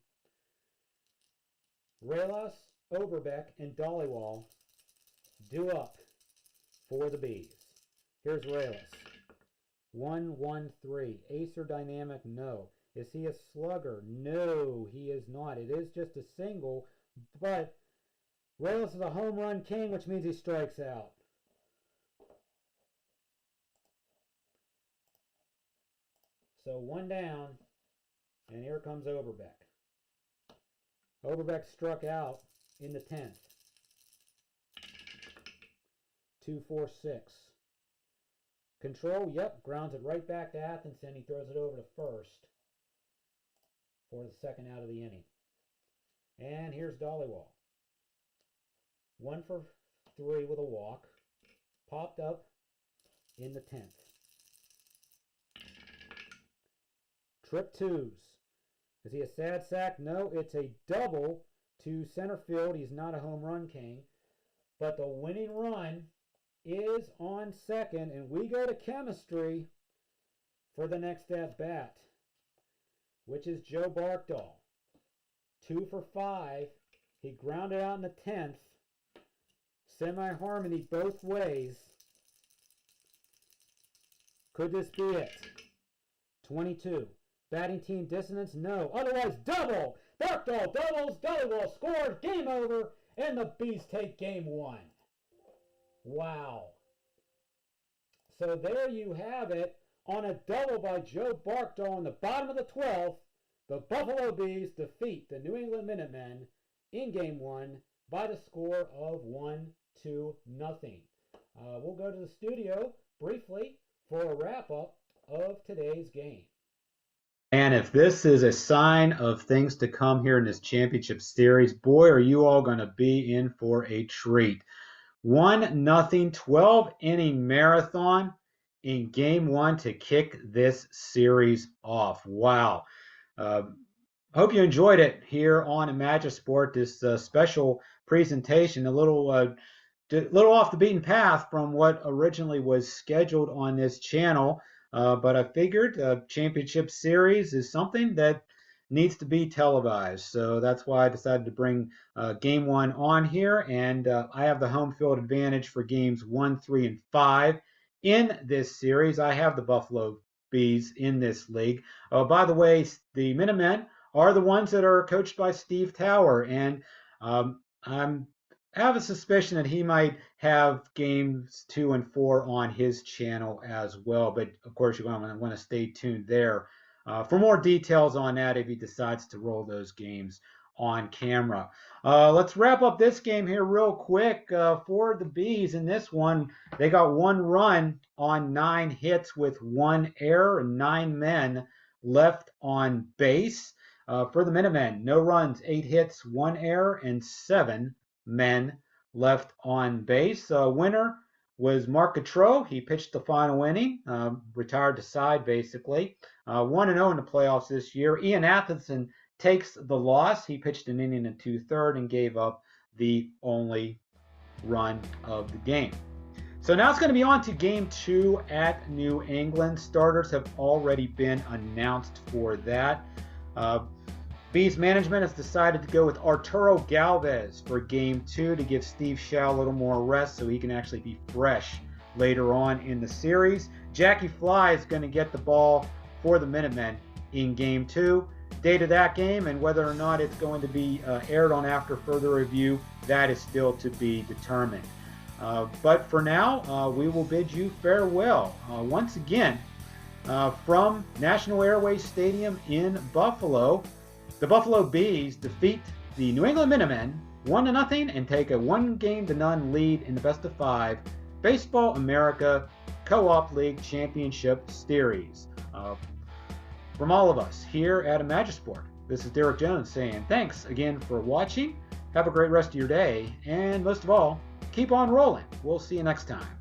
Reyes, Oberbeck, and Dollywall due up for the Bees. Here's Reyes. 1-1-3. Acer dynamic? No. Is he a slugger? No, he is not. It is just a single, but Reyes is a home run king, which means he strikes out. So 1 down, and here comes Oberbeck. Oberbeck struck out in the 10th. 2-4-6. Control, yep, grounds it right back to Athinson. He throws it over to first for the second out of the inning. And here's Dollywall. 1 for 3 with a walk. Popped up in the 10th. Trip 2s. Is he a sad sack? No, it's a double to center field. He's not a home run king. But the winning run is on second, and we go to chemistry for the next at-bat, which is Joe Barkdahl. 2 for 5. He grounded out in the 10th. Semi-harmony both ways. Could this be it? 22. Batting team dissonance? No. Otherwise, double! Barkdahl doubles, Dollywall scores, game over, and the Bees take game 1. Wow. So there you have it. On a double by Joe Barkdahl in the bottom of the 12th, the Buffalo Bees defeat the New England Minutemen in game 1 by the score of 1-0. We'll go to the studio briefly for a wrap-up of today's game. And if this is a sign of things to come here in this championship series, boy, are you all going to be in for a treat. 1-0, 12-inning marathon in game 1 to kick this series off. Wow. Hope you enjoyed it here on Imagisport, this special presentation, a little off the beaten path from what originally was scheduled on this channel. But I figured a championship series is something that needs to be televised. So that's why I decided to bring game 1 on here. And I have the home field advantage for games 1, 3, and 5 in this series. I have the Buffalo Bees in this league. By the way, the Minutemen are the ones that are coached by Steve Tower. And I'm have a suspicion that he might have games 2 and 4 on his channel as well. But of course, you're going to want to stay tuned there for more details on that if he decides to roll those games on camera. Let's wrap up this game here real quick for the Bees. In this one, they got 1 run on 9 hits with 1 error and 9 men left on base. For the Minutemen, no runs, 8 hits, 1 error, and 7 men left on base. Winner was Mark Gautreau. He pitched the final inning, retired to side basically. 1-0 in the playoffs this year. Ian Atkinson takes the loss. He pitched an inning and 2/3 and gave up the only run of the game. So now it's going to be on to game 2 at New England. Starters have already been announced for that. Bees management has decided to go with Arturo Galvez for game 2 to give Steve Shaw a little more rest so he can actually be fresh later on in the series. Jackie Fly is going to get the ball for the Minutemen in game 2. Date of that game and whether or not it's going to be aired on after further review, that is still to be determined. But for now, we will bid you farewell. Once again, from National Airways Stadium in Buffalo, the Buffalo Bees defeat the New England Minutemen 1-0 and take a 1-0 lead in the best-of-5 Baseball America Co-op League Championship Series. From all of us here at Imagisport, this is Derek Jones saying thanks again for watching. Have a great rest of your day, and most of all, keep on rolling. We'll see you next time.